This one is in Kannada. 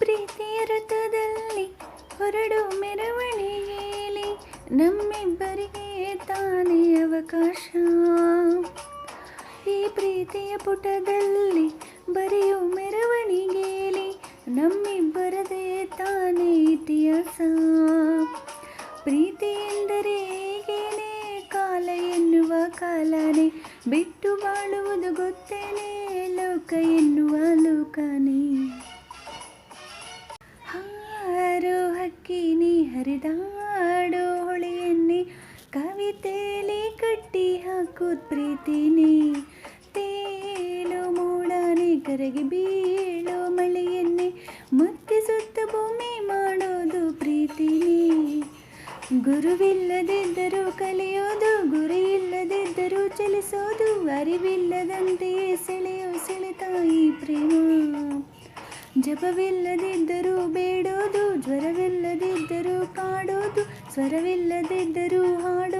ಪ್ರೀತಿಯ ರಥದಲ್ಲಿ ಹೊರಡು ಮೆರವಣಿಗೆಯಲ್ಲಿ ನಮ್ಮಿಬ್ಬರಿಗೆ ತಾನೇ ಅವಕಾಶ. ಈ ಪ್ರೀತಿಯ ಪುಟದಲ್ಲಿ ಬರೆಯೋ ಮೆರವಣಿಗೆಯಲ್ಲಿ ನಮ್ಮಿಬ್ಬರದೇ ತಾನೇ ಇತಿಹಾಸ. ಪ್ರೀತಿ ಎಂದರೆ ಹೀಗೇನೆ, ಕಾಲ ಎನ್ನುವ ಕಾಲನೇ ಬಿಟ್ಟು ಬಾಳುವುದು ಗೊತ್ತೇನೆ, ಲೋಕ ಎನ್ನುವ ಲೋಕನೇ. ಹಾರೋ ಹಕ್ಕಿ ನೀ ಹರಿದಾಡೋ ಹೊಳೆಯನ್ನೇ ಕವಿತೆಯಲ್ಲಿ ಕಟ್ಟಿ ಹಾಕೋದ್ ಪ್ರೀತಿನೇ. ತೇಲೋ ಮೋಡಾನೆ ಕರಗಿ ಬೀಳೋ ಮಳೆಯನ್ನೇ ಮತ್ತೆ ಸುತ್ತ ಭೂಮಿ ಮಾಡೋದು ಪ್ರೀತಿನೇ. ಗುರುವಿಲ್ಲದಿದ್ದರೂ ಕಲಿಯೋದು, ಗುರಿ ಇಲ್ಲದಿದ್ದರೂ ಚಲಿಸೋದು, ಅರಿವಿಲ್ಲದಂತೆಯೇ ಸೆಳೆಯೋ ಸೆಳೆತ ಈ ಪ್ರೇಮ. ಜಪವಿಲ್ಲದಿದ್ದರೂ ಬೇಡೋದು, ಜ್ವರವಿಲ್ಲದಿದ್ದರೂ ಕಾಡೋದು, ಸ್ವರವಿಲ್ಲದಿದ್ದರೂ ಹಾಡೋದು.